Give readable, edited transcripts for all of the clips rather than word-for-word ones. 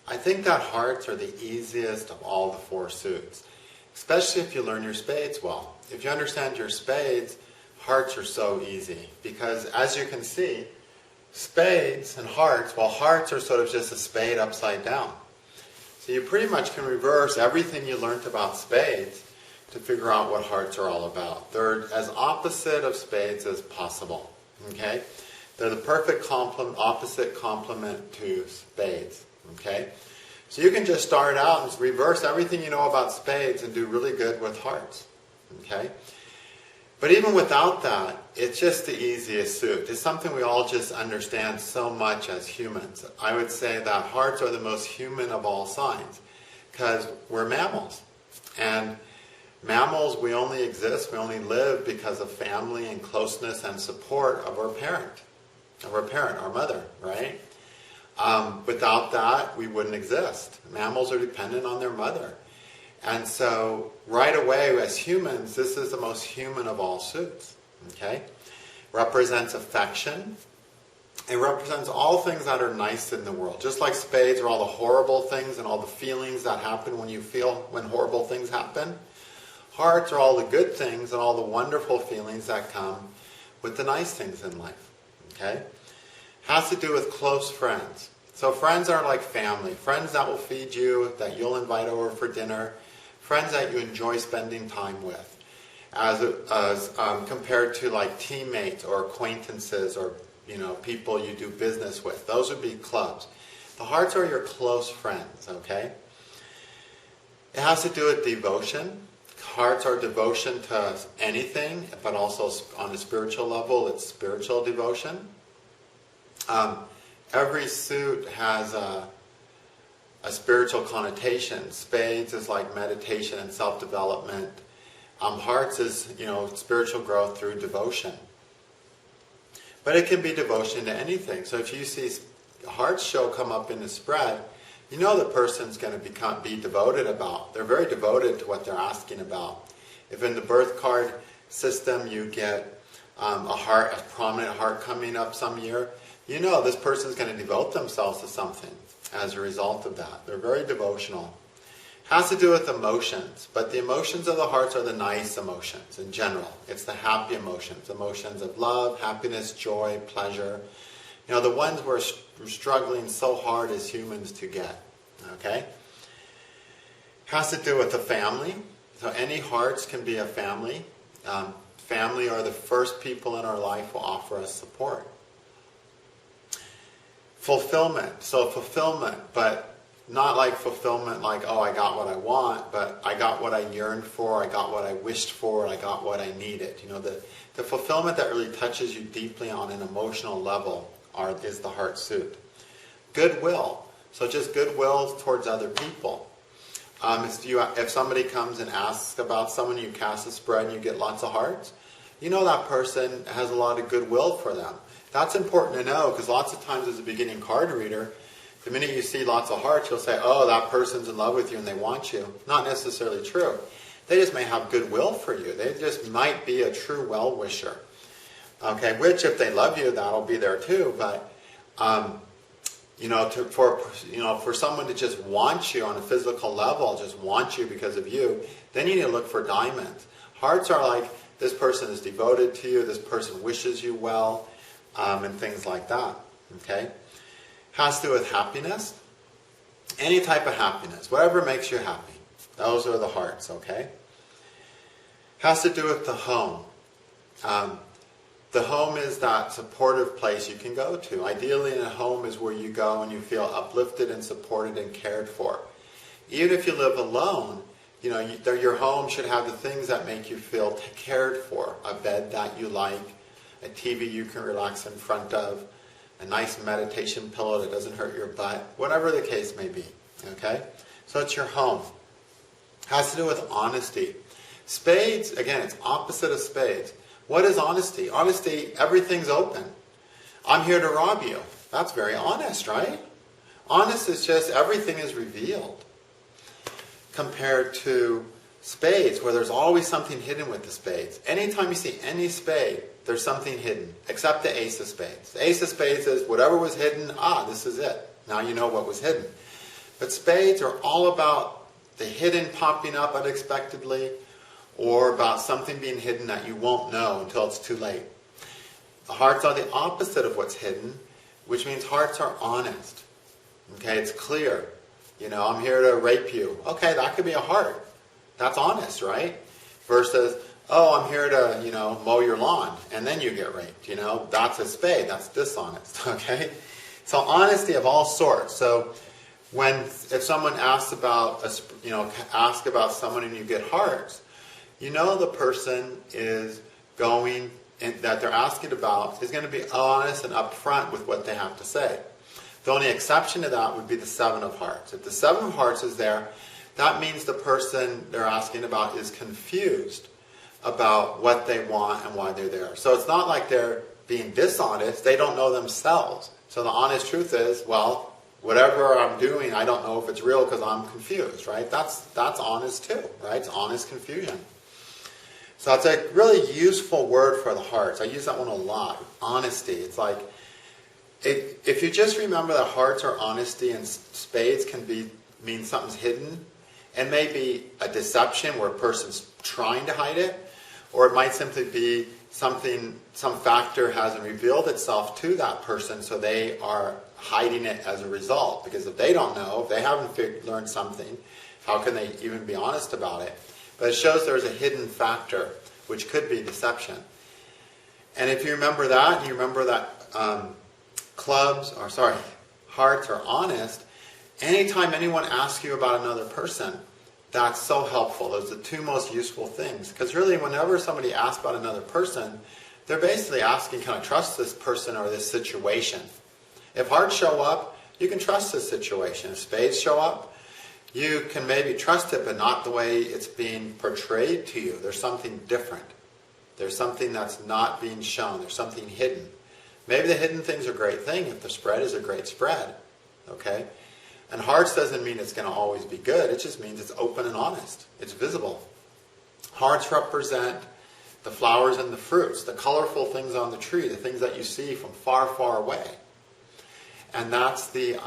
I think that hearts are the easiest of all the four suits, especially if you learn your spades well. If you understand your spades, hearts are so easy because, as you can see, spades and hearts, well, hearts are sort of just a spade upside down. So you pretty much can reverse everything you learned about spades to figure out what hearts are all about. They're as opposite of spades as possible. Okay? They're the perfect opposite complement to spades. Okay? So you can just start out and reverse everything you know about spades and do really good with hearts. Okay? But even without that, it's just the easiest suit. It's something we all just understand so much as humans. I would say that hearts are the most human of all signs because we're mammals. And mammals, we only exist, we only live because of family and closeness and support of our parent, our mother, right? Without that, we wouldn't exist. Mammals are dependent on their mother. And so, right away, as humans, this is the most human of all suits. Okay? Represents affection. It represents all things that are nice in the world. Just like spades are all the horrible things and all the feelings that happen when horrible things happen. Hearts are all the good things and all the wonderful feelings that come with the nice things in life. Okay? Has to do with close friends. So friends are like family. Friends that will feed you, that you'll invite over for dinner. Friends that you enjoy spending time with. As compared to like teammates or acquaintances or people you do business with. Those would be clubs. The hearts are your close friends, okay? It has to do with devotion. Hearts are devotion to anything, but also on a spiritual level, it's spiritual devotion. Every suit has a spiritual connotation. Spades is like meditation and self-development. Hearts is, spiritual growth through devotion. But it can be devotion to anything. So if you see hearts show come up in the spread, you know the person's going to be devoted about. They're very devoted to what they're asking about. If in the birth card system you get a prominent heart coming up some year, you know this person's going to devote themselves to something as a result of that. They're very devotional. Has to do with emotions, but the emotions of the hearts are the nice emotions in general. It's the happy emotions of love, happiness, joy, pleasure. The ones we're struggling so hard as humans to get. Okay? Has to do with the family. So any hearts can be a family. Family are the first people in our life who offer us support. Fulfillment. So fulfillment, but not like fulfillment like, oh, I got what I want, but I got what I yearned for, I got what I wished for, I got what I needed. The fulfillment that really touches you deeply on an emotional level is the heart suit. Goodwill. So just goodwill towards other people. If somebody comes and asks about someone, you cast a spread and you get lots of hearts, that person has a lot of goodwill for them. That's important to know because lots of times as a beginning card reader, the minute you see lots of hearts, you'll say, oh, that person's in love with you and they want you. Not necessarily true. They just may have goodwill for you. They just might be a true well-wisher. Okay, which if they love you, that'll be there too. But, for someone to just want you on a physical level, just want you because of you, then you need to look for diamonds. Hearts are like, this person is devoted to you, this person wishes you well, and things like that. Okay? Has to do with happiness. Any type of happiness. Whatever makes you happy. Those are the hearts, okay? Has to do with the home. The home is that supportive place you can go to. Ideally, in a home is where you go and you feel uplifted and supported and cared for. Even if you live alone, your home should have the things that make you feel cared for. A bed that you like, a TV you can relax in front of, a nice meditation pillow that doesn't hurt your butt, whatever the case may be. Okay? So it's your home. Has to do with honesty. Spades, again, it's opposite of spades. What is honesty? Honesty, everything's open. I'm here to rob you. That's very honest, right? Honest is just everything is revealed. Compared to spades, where there's always something hidden with the spades. Anytime you see any spade, there's something hidden, except the ace of spades. The ace of spades is whatever was hidden, this is it. Now you know what was hidden. But spades are all about the hidden popping up unexpectedly, or about something being hidden that you won't know until it's too late. The hearts are the opposite of what's hidden, which means hearts are honest. Okay, it's clear. You know, I'm here to rape you. Okay, that could be a heart. That's honest, right? Versus, oh, I'm here to, you know, mow your lawn, and then you get raped. You know, that's a spade. That's dishonest, okay? So honesty of all sorts. So if someone asks about, ask about someone and you get hearts, you know the person is going, and that they're asking about is going to be honest and upfront with what they have to say. The only exception to that would be the Seven of Hearts. If the Seven of Hearts is there, that means the person they're asking about is confused about what they want and why they're there. So it's not like they're being dishonest. They don't know themselves. So the honest truth is, well, whatever I'm doing, I don't know if it's real because I'm confused, right? That's honest too, right? It's honest confusion. So it's a really useful word for the hearts. I use that one a lot. Honesty. It's like, if you just remember that hearts are honesty and spades can mean something's hidden, and maybe a deception where a person's trying to hide it, or it might simply be some factor hasn't revealed itself to that person, so they are hiding it as a result. Because if they don't know, if they haven't learned something, how can they even be honest about it? But it shows there's a hidden factor, which could be deception. And if you remember that, and you remember that hearts are honest, anytime anyone asks you about another person, that's so helpful. Those are the two most useful things. Because really, whenever somebody asks about another person, they're basically asking, can I trust this person or this situation? If hearts show up, you can trust this situation. If spades show up, you can maybe trust it, but not the way it's being portrayed to you. There's something different. There's something that's not being shown. There's something hidden. Maybe the hidden thing's a great thing if the spread is a great spread. Okay? And hearts doesn't mean it's going to always be good. It just means it's open and honest. It's visible. Hearts represent the flowers and the fruits, the colorful things on the tree, the things that you see from far, far away. And that's that's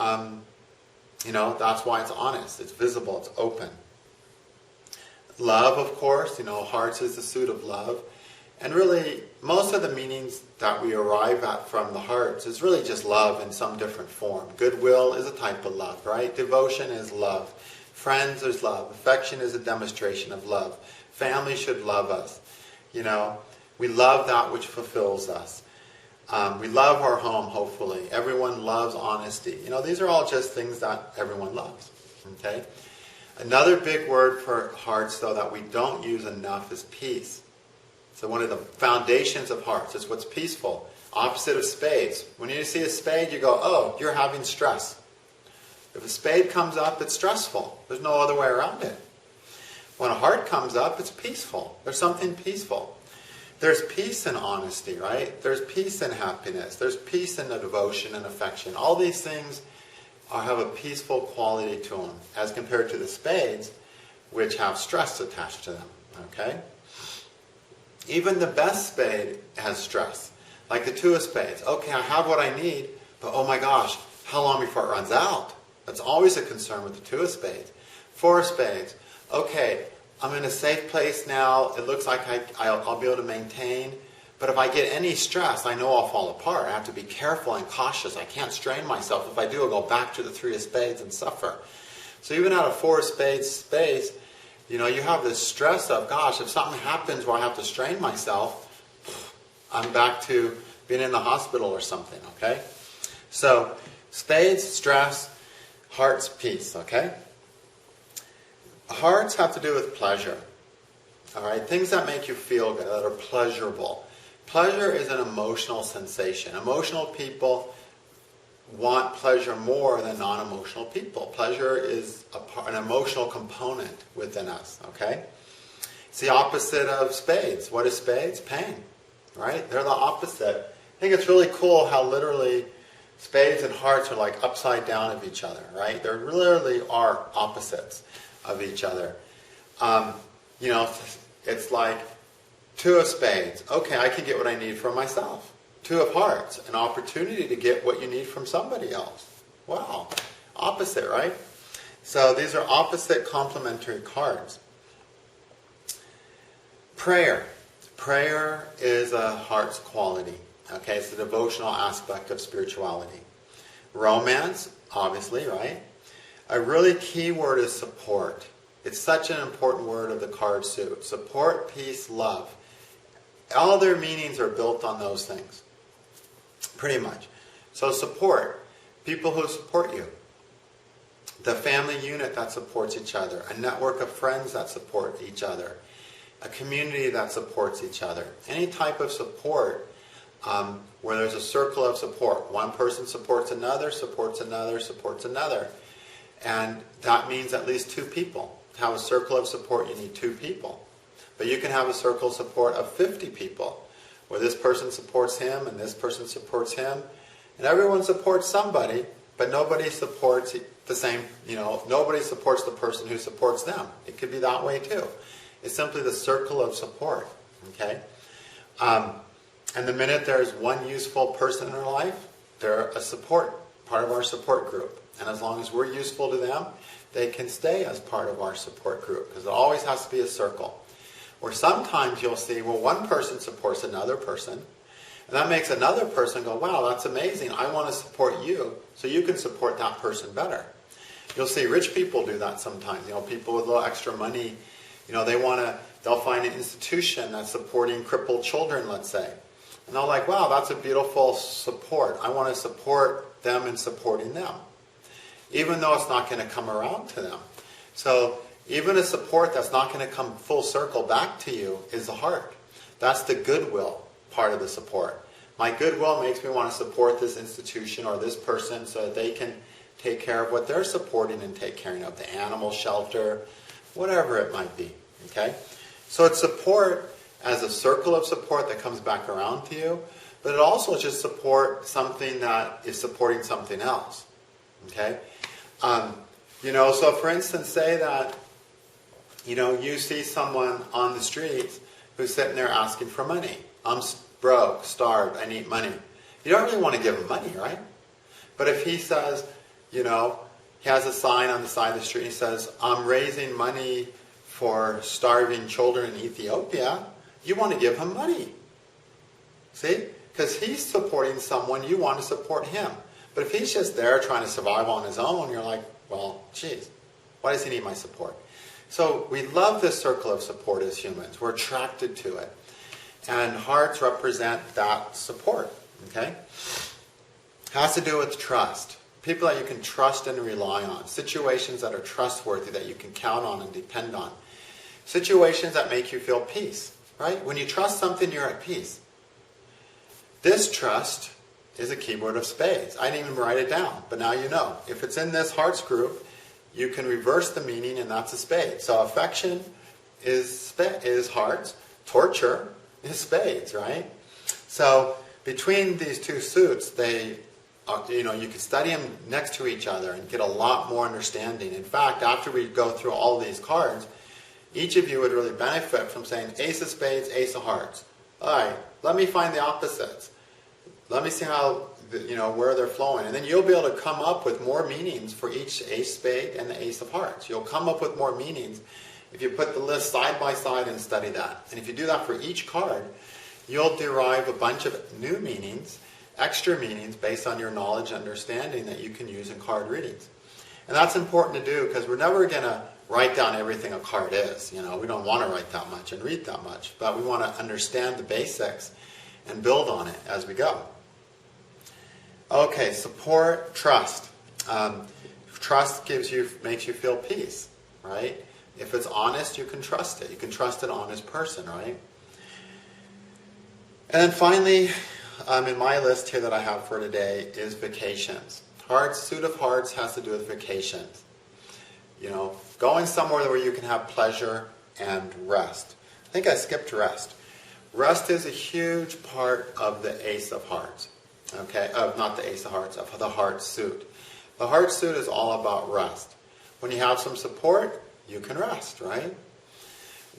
why it's honest. It's visible. It's open. Love, of course. Hearts is the suit of love. And really, most of the meanings that we arrive at from the hearts is really just love in some different form. Goodwill is a type of love, right? Devotion is love. Friends is love. Affection is a demonstration of love. Family should love us. We love that which fulfills us. We love our home, hopefully. Everyone loves honesty. These are all just things that everyone loves. Okay? Another big word for hearts, though, that we don't use enough is peace. So one of the foundations of hearts is what's peaceful. Opposite of spades. When you see a spade, you go, oh, you're having stress. If a spade comes up, it's stressful. There's no other way around it. When a heart comes up, it's peaceful. There's something peaceful. There's peace in honesty, right? There's peace in happiness. There's peace in the devotion and affection. All these things have a peaceful quality to them as compared to the spades, which have stress attached to them. Okay? Even the best spade has stress. Like the two of spades. Okay, I have what I need, but oh my gosh, how long before it runs out? That's always a concern with the two of spades. Four of spades. Okay, I'm in a safe place now. It looks like I'll be able to maintain. But if I get any stress, I know I'll fall apart. I have to be careful and cautious. I can't strain myself. If I do, I'll go back to the three of spades and suffer. So even out of four of spades space, you have this stress of, gosh, if something happens where I have to strain myself, I'm back to being in the hospital or something, okay? So, spades, stress, hearts, peace, okay? Hearts have to do with pleasure, all right? Things that make you feel good, that are pleasurable. Pleasure is an emotional sensation. Emotional people want pleasure more than non-emotional people. Pleasure is an emotional component within us, okay? It's the opposite of spades. What is spades? Pain, right? They're the opposite. I think it's really cool how literally spades and hearts are like upside down of each other, right? They literally are opposites of each other. It's like two of spades. Okay, I can get what I need from myself. Two of hearts, an opportunity to get what you need from somebody else. Wow. Opposite, right? So these are opposite complementary cards. Prayer. Prayer is a heart's quality. Okay, it's the devotional aspect of spirituality. Romance, obviously, right? A really key word is support. It's such an important word of the card suit. Support, peace, love. All their meanings are built on those things. Pretty much. So support. People who support you. The family unit that supports each other. A network of friends that support each other. A community that supports each other. Any type of support where there's a circle of support. One person supports another, supports another, supports another. And that means at least two people. To have a circle of support, you need two people. But you can have a circle of support of 50 people, where this person supports him and this person supports him. And everyone supports somebody, but nobody supports the same, nobody supports the person who supports them. It could be that way too. It's simply the circle of support. Okay? And the minute there's one useful person in our life, they're a support, part of our support group. And as long as we're useful to them, they can stay as part of our support group. Because it always has to be a circle. Or sometimes you'll see, well, one person supports another person. And that makes another person go, wow, that's amazing. I want to support you so you can support that person better. You'll see rich people do that sometimes. People with a little extra money, they'll find an institution that's supporting crippled children, let's say. And they're like, wow, that's a beautiful support. I want to support them in supporting them. Even though it's not going to come around to them. So even a support that's not going to come full circle back to you is the heart. That's the goodwill part of the support. My goodwill makes me want to support this institution or this person so that they can take care of what they're supporting and take care of, the animal shelter, whatever it might be. Okay? So it's support as a circle of support that comes back around to you, but it also just support something that is supporting something else. Okay? So for instance, say that, you see someone on the streets who's sitting there asking for money. I'm broke, starved, I need money. You don't really want to give him money, right? But if he says, he has a sign on the side of the street, he says, I'm raising money for starving children in Ethiopia, you want to give him money. See? Because he's supporting someone, you want to support him. But if he's just there trying to survive on his own, you're like, well, geez, why does he need my support? So we love this circle of support as humans. We're attracted to it. And hearts represent that support. Okay? Has to do with trust. People that you can trust and rely on. Situations that are trustworthy, that you can count on and depend on. Situations that make you feel peace. Right? When you trust something, you're at peace. This trust is a keyword of Spades. I didn't even write it down, but now you know. If it's in this hearts group, you can reverse the meaning, and that's a spade. So affection is hearts. Torture is Spades, right? So between these two suits, you can study them next to each other and get a lot more understanding. In fact, after we go through all these cards, each of you would really benefit from saying Ace of Spades, Ace of Hearts. All right, let me find the opposites. Let me see how, where they're flowing. And then you'll be able to come up with more meanings for each Ace Spade and the Ace of Hearts. You'll come up with more meanings if you put the list side by side and study that. And if you do that for each card, you'll derive a bunch of new meanings, extra meanings based on your knowledge and understanding that you can use in card readings. And that's important to do because we're never going to write down everything a card is. We don't want to write that much and read that much. But we want to understand the basics and build on it as we go. Okay, support, trust. Trust makes you feel peace, right? If it's honest, you can trust it. You can trust an honest person, right? And then finally, in my list here that I have for today is vacations. Suit of hearts has to do with vacations. Going somewhere where you can have pleasure and rest. I think I skipped rest. Rest is a huge part of the Ace of Hearts. Okay, not the Ace of Hearts, of the heart suit. The heart suit is all about rest. When you have some support, you can rest, right?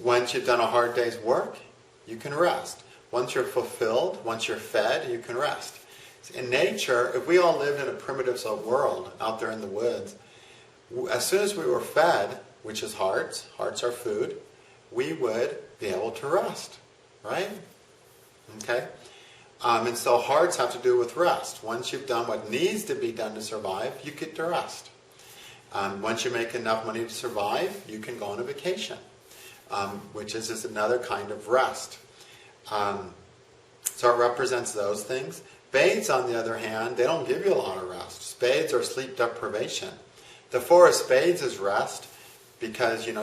Once you've done a hard day's work, you can rest. Once you're fulfilled, once you're fed, you can rest. In nature, if we all lived in a primitive world out there in the woods, As soon as we were fed, which is hearts are food, we would be able to rest, right? Okay? And so hearts have to do with rest. Once you've done what needs to be done to survive, you get to rest. Once you make enough money to survive, you can go on a vacation, which is just another kind of rest. So it represents those things. Spades, on the other hand, they don't give you a lot of rest. Spades are sleep deprivation. The Four of Spades is rest because, you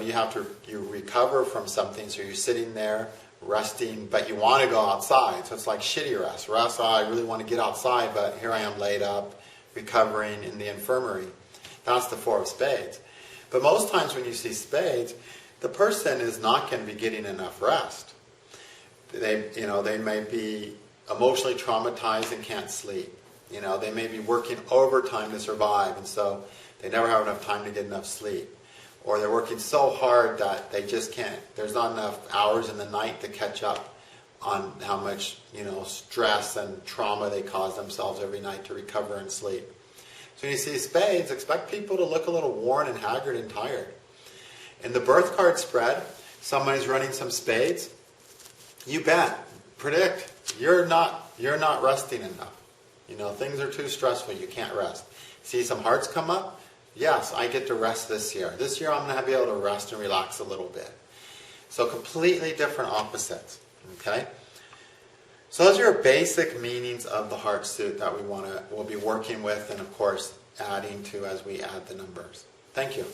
recover from something, so you're sitting there resting, but you want to go outside. So it's like shitty rest. Rest, I really want to get outside, but here I am laid up, recovering in the infirmary. That's the Four of Spades. But most times when you see spades, the person is not going to be getting enough rest. They may be emotionally traumatized and can't sleep. They may be working overtime to survive, and so they never have enough time to get enough sleep. Or they're working so hard that they just can't. There's not enough hours in the night to catch up on how much, stress and trauma they cause themselves every night to recover and sleep. So when you see spades, expect people to look a little worn and haggard and tired. In the birth card spread, somebody's running some spades. You bet. Predict. You're not resting enough. Things are too stressful. You can't rest. See some hearts come up? Yes, I get to rest this year. This year I'm going to be able to rest and relax a little bit. So completely different opposites. Okay? So those are your basic meanings of the heart suit that we'll be working with and, of course, adding to as we add the numbers. Thank you.